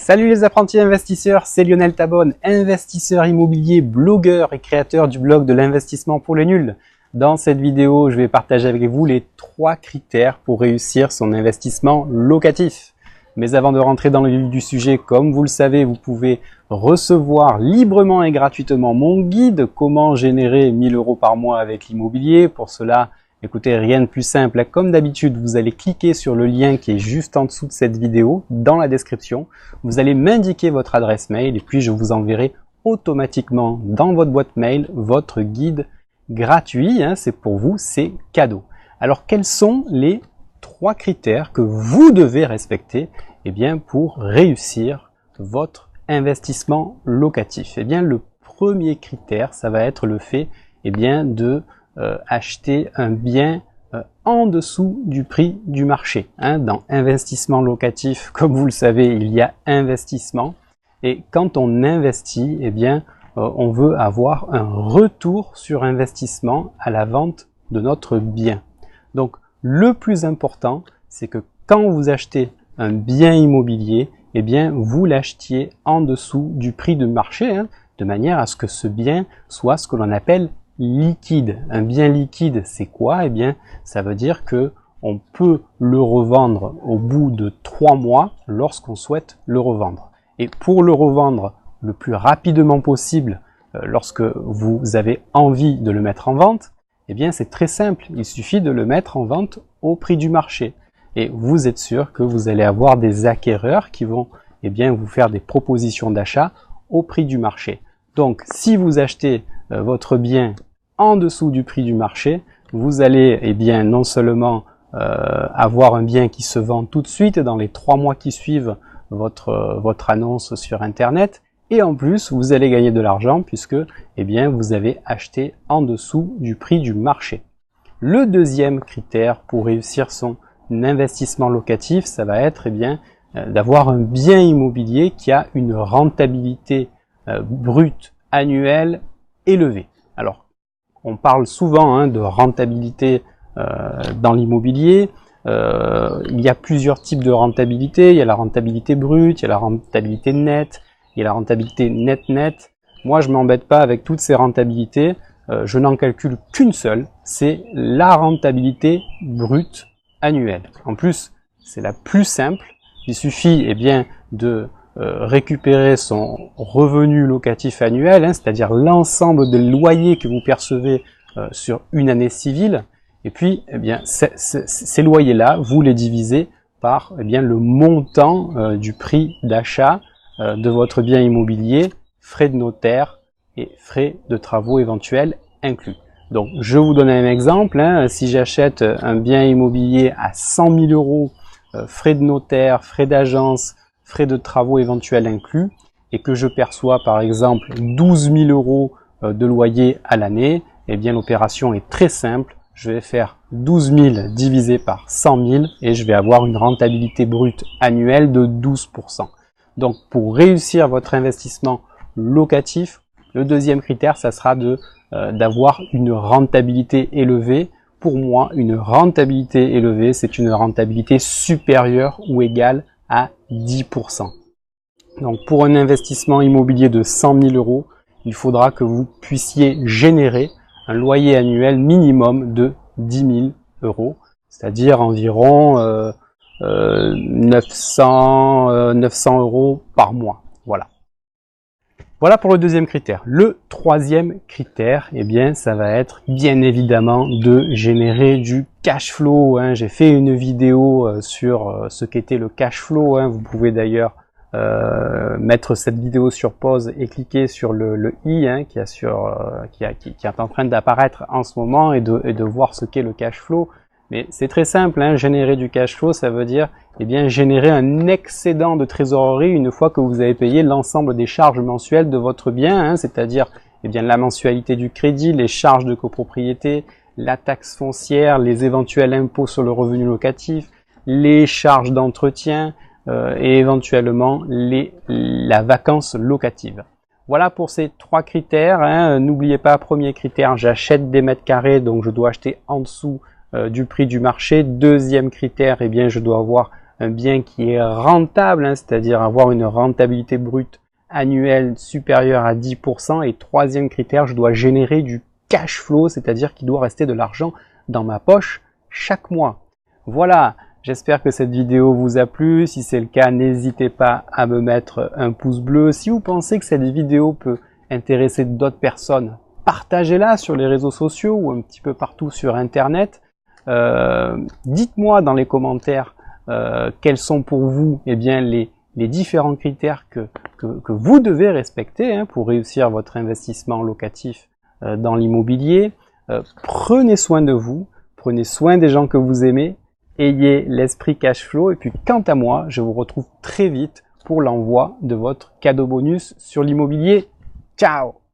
Salut les apprentis investisseurs, c'est Lionel Tabonne, investisseur immobilier, blogueur et créateur du blog de l'investissement pour les nuls. Dans cette vidéo, je vais partager avec vous les 3 critères pour réussir son investissement locatif. Mais avant de rentrer dans le vif du sujet, comme vous le savez, vous pouvez recevoir librement et gratuitement mon guide « Comment générer 1000 € par mois avec l'immobilier ». Pour cela, écoutez, rien de plus simple. Comme d'habitude, vous allez cliquer sur le lien qui est juste en dessous de cette vidéo, dans la description. Vous allez m'indiquer votre adresse mail et puis je vous enverrai automatiquement dans votre boîte mail votre guide gratuit. C'est pour vous, c'est cadeau. Alors, quels sont les 3 critères que vous devez respecter pour réussir votre investissement locatif? Le premier critère, ça va être le fait de acheter un bien en dessous du prix du marché. Dans investissement locatif, comme vous le savez, il y a investissement. Et quand on investit, on veut avoir un retour sur investissement à la vente de notre bien. Donc, le plus important, c'est que quand vous achetez un bien immobilier, vous l'achetiez en dessous du prix de marché, de manière à ce que ce bien soit ce que l'on appelle liquide. Un bien liquide, c'est quoi? Ça veut dire que on peut le revendre au bout de 3 mois lorsqu'on souhaite le revendre. Et pour le revendre le plus rapidement possible, lorsque vous avez envie de le mettre en vente, c'est très simple. Il suffit de le mettre en vente au prix du marché. Et vous êtes sûr que vous allez avoir des acquéreurs qui vont vous faire des propositions d'achat au prix du marché. Donc, si vous achetez votre bien en dessous du prix du marché, vous allez non seulement avoir un bien qui se vend tout de suite dans les 3 mois qui suivent votre annonce sur Internet, et en plus vous allez gagner de l'argent puisque vous avez acheté en dessous du prix du marché. Le deuxième critère pour réussir son investissement locatif, ça va être d'avoir un bien immobilier qui a une rentabilité brute annuelle élevée. Alors, on parle souvent de rentabilité dans l'immobilier. Il y a plusieurs types de rentabilité. Il y a la rentabilité brute, il y a la rentabilité nette, il y a la rentabilité net. Moi, je m'embête pas avec toutes ces rentabilités. Je n'en calcule qu'une seule, c'est la rentabilité brute annuelle. En plus, c'est la plus simple. Il suffit de récupérer son revenu locatif annuel, c'est-à-dire l'ensemble des loyers que vous percevez sur une année civile, et puis ces loyers-là, vous les divisez par le montant du prix d'achat de votre bien immobilier, frais de notaire et frais de travaux éventuels inclus. Donc, je vous donne un exemple. Si j'achète un bien immobilier à 100 000 €, frais de notaire, frais d'agence, frais de travaux éventuels inclus, et que je perçois par exemple 12 000 € de loyer à l'année, l'opération est très simple. Je vais faire 12 000 divisé par 100 000 et je vais avoir une rentabilité brute annuelle de 12%. Donc, pour réussir votre investissement locatif, le deuxième critère, ça sera d'avoir une rentabilité élevée. Pour moi, une rentabilité élevée, c'est une rentabilité supérieure ou égale à 10%. Donc, pour un investissement immobilier de 100 000 €, il faudra que vous puissiez générer un loyer annuel minimum de 10 000 €, c'est-à-dire environ 900 € par mois. Voilà pour le deuxième critère. Le troisième critère, ça va être bien évidemment de générer du cash flow. J'ai fait une vidéo sur ce qu'était le cash flow. Vous pouvez d'ailleurs mettre cette vidéo sur pause et cliquer sur le i qui est en train d'apparaître en ce moment et de voir ce qu'est le cash flow. Mais c'est très simple, générer du cash flow, ça veut dire générer un excédent de trésorerie une fois que vous avez payé l'ensemble des charges mensuelles de votre bien, c'est-à-dire la mensualité du crédit, les charges de copropriété, la taxe foncière, les éventuels impôts sur le revenu locatif, les charges d'entretien et éventuellement la vacance locative. Voilà pour ces 3 critères. N'oubliez pas, premier critère, j'achète des mètres carrés, donc je dois acheter en dessous du prix du marché. Deuxième critère, je dois avoir un bien qui est rentable, hein, c'est-à-dire avoir une rentabilité brute annuelle supérieure à 10%. Et troisième critère, je dois générer du cash flow, c'est-à-dire qu'il doit rester de l'argent dans ma poche chaque mois. Voilà, j'espère que cette vidéo vous a plu. Si c'est le cas, n'hésitez pas à me mettre un pouce bleu. Si vous pensez que cette vidéo peut intéresser d'autres personnes, partagez-la sur les réseaux sociaux ou un petit peu partout sur Internet. Dites-moi dans les commentaires quels sont pour vous les différents critères que vous devez respecter pour réussir votre investissement locatif dans l'immobilier. Prenez soin de vous, prenez soin des gens que vous aimez, ayez l'esprit cash flow et puis quant à moi, je vous retrouve très vite pour l'envoi de votre cadeau bonus sur l'immobilier. Ciao!